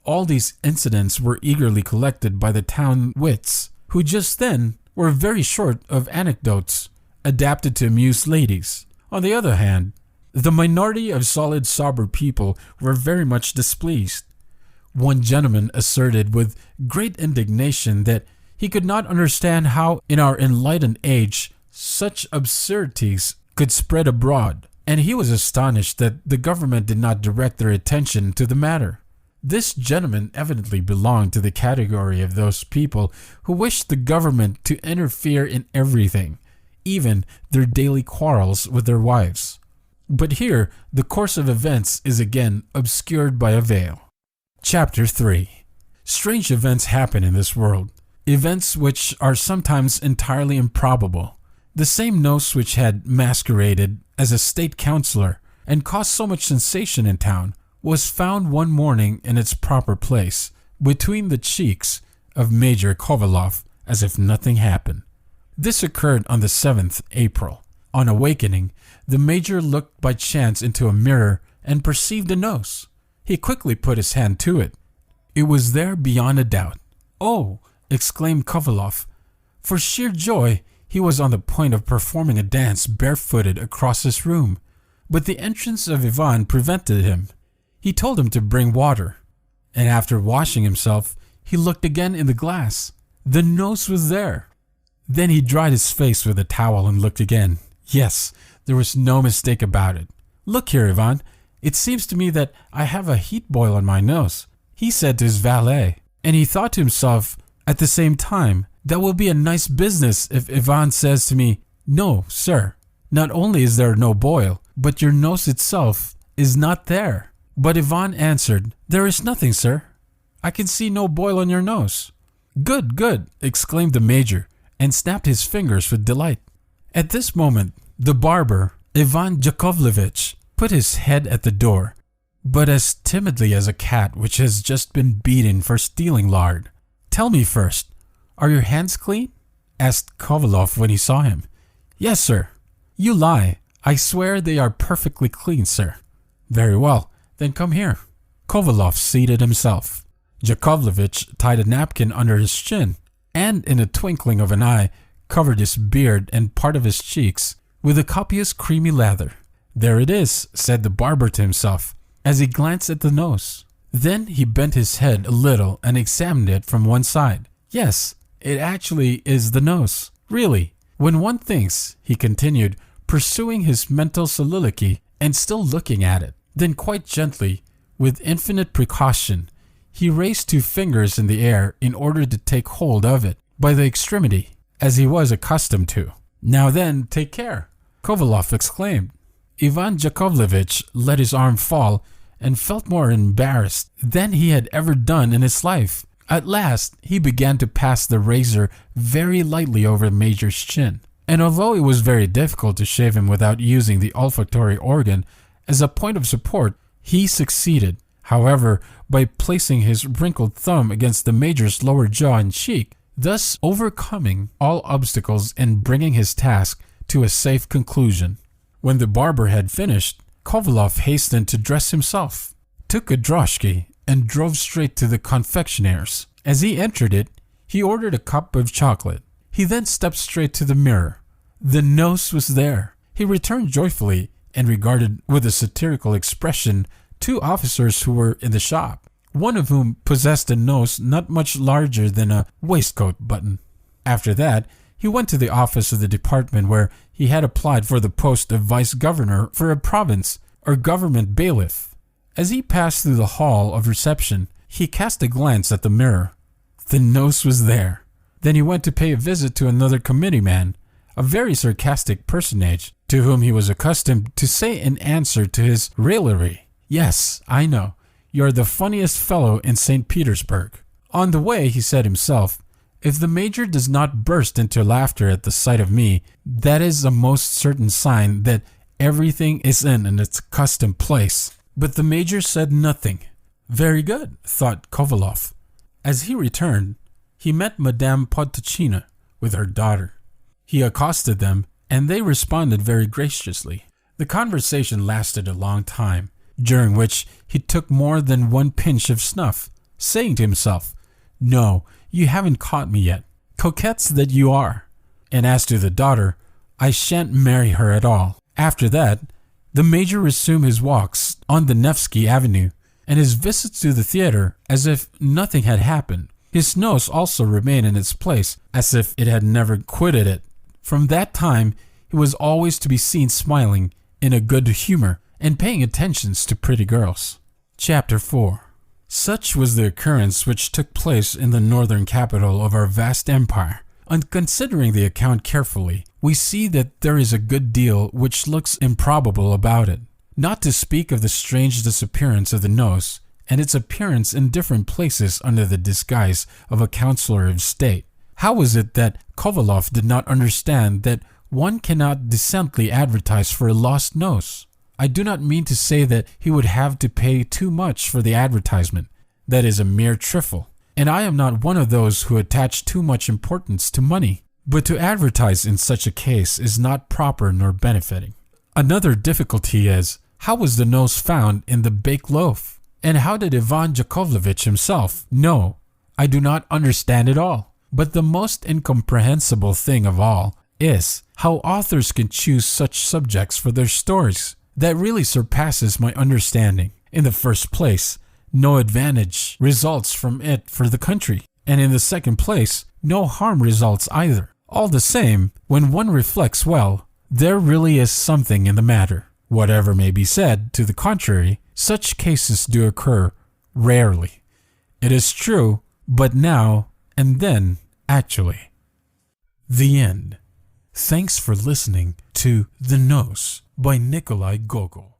All these incidents were eagerly collected by the town wits, who just then were very short of anecdotes adapted to amuse ladies. On the other hand, the minority of solid, sober people were very much displeased. One gentleman asserted with great indignation that he could not understand how in our enlightened age such absurdities could spread abroad, and he was astonished that the government did not direct their attention to the matter. This gentleman evidently belonged to the category of those people who wish the government to interfere in everything, even their daily quarrels with their wives. But here the course of events is again obscured by a veil. Chapter 3. Strange events happen in this world, events which are sometimes entirely improbable. The same Nos which had masqueraded as a state councillor and caused so much sensation in town was found one morning in its proper place, between the cheeks of Major Kovalov, as if nothing happened. This occurred on the 7th April. On awakening, the Major looked by chance into a mirror and perceived a nose. He quickly put his hand to it. It was there beyond a doubt. "Oh!" exclaimed Kovalov. For sheer joy, he was on the point of performing a dance barefooted across his room, but the entrance of Ivan prevented him. He told him to bring water, and after washing himself, he looked again in the glass. The nose was there. Then he dried his face with a towel and looked again. Yes, there was no mistake about it. "Look here, Ivan, it seems to me that I have a heat boil on my nose," he said to his valet, and he thought to himself at the same time, that will be a nice business if Ivan says to me, "No, sir, not only is there no boil, but your nose itself is not there." But Ivan answered, "There is nothing, sir. I can see no boil on your nose." "Good, good," exclaimed the Major, and snapped his fingers with delight. At this moment, the barber, Ivan Yakovlevich, put his head at the door, but as timidly as a cat which has just been beaten for stealing lard. "Tell me first, are your hands clean?" asked Kovalov when he saw him. "Yes, sir." "You lie. I swear they are perfectly clean, sir." "Very well. Then come here." Kovalov seated himself. Yakovlevich tied a napkin under his chin, and in a twinkling of an eye covered his beard and part of his cheeks with a copious creamy lather. "There it is," said the barber to himself, as he glanced at the nose. Then he bent his head a little and examined it from one side. "Yes, it actually is the nose. Really, when one thinks," he continued, pursuing his mental soliloquy and still looking at it. Then quite gently, with infinite precaution, he raised 2 fingers in the air in order to take hold of it by the extremity, as he was accustomed to. "Now then, take care," Kovalov exclaimed. Ivan Yakovlevich let his arm fall and felt more embarrassed than he had ever done in his life. At last, he began to pass the razor very lightly over the Major's chin, and although it was very difficult to shave him without using the olfactory organ as a point of support, he succeeded, however, by placing his wrinkled thumb against the Major's lower jaw and cheek, thus overcoming all obstacles and bringing his task to a safe conclusion. When the barber had finished, Kovalov hastened to dress himself, took a droshky, and drove straight to the confectioner's. As he entered it, he ordered a cup of chocolate. He then stepped straight to the mirror. The nose was there. He returned joyfully and regarded with a satirical expression 2 officers who were in the shop, one of whom possessed a nose not much larger than a waistcoat button. After that, he went to the office of the department where he had applied for the post of vice-governor for a province or government bailiff. As he passed through the hall of reception, he cast a glance at the mirror. The nose was there. Then he went to pay a visit to another committeeman, a very sarcastic personage, to whom he was accustomed to say in answer to his raillery, "Yes, I know, you're the funniest fellow in St. Petersburg." On the way, he said himself, "If the Major does not burst into laughter at the sight of me, that is a most certain sign that everything is in its accustomed place." But the Major said nothing. "Very good," thought Kovalov. As he returned, he met Madame Podtochina with her daughter. He accosted them, and they responded very graciously. The conversation lasted a long time, during which he took more than 1 pinch of snuff, saying to himself, "No, you haven't caught me yet. Coquettes that you are. And as to the daughter, I shan't marry her at all." After that, the Major resumed his walks on the Nevsky Avenue, and his visits to the theater as if nothing had happened. His nose also remained in its place as if it had never quitted it. From that time, he was always to be seen smiling, in a good humor, and paying attentions to pretty girls. Chapter 4. Such was the occurrence which took place in the northern capital of our vast empire. On considering the account carefully, we see that there is a good deal which looks improbable about it. Not to speak of the strange disappearance of the nose, and its appearance in different places under the disguise of a counselor of state. How was it that Kovalov did not understand that one cannot decently advertise for a lost nose? I do not mean to say that he would have to pay too much for the advertisement. That is a mere trifle, and I am not one of those who attach too much importance to money. But to advertise in such a case is not proper nor benefiting. Another difficulty is, how was the nose found in the baked loaf? And how did Ivan Yakovlevich himself know? I do not understand it all. But the most incomprehensible thing of all is how authors can choose such subjects for their stories. That really surpasses my understanding. In the first place, no advantage results from it for the country. And in the second place, no harm results either. All the same, when one reflects well, there really is something in the matter. Whatever may be said to the contrary, such cases do occur rarely. It is true, but now and then, actually. The end. Thanks for listening to The Nose by Nikolai Gogol.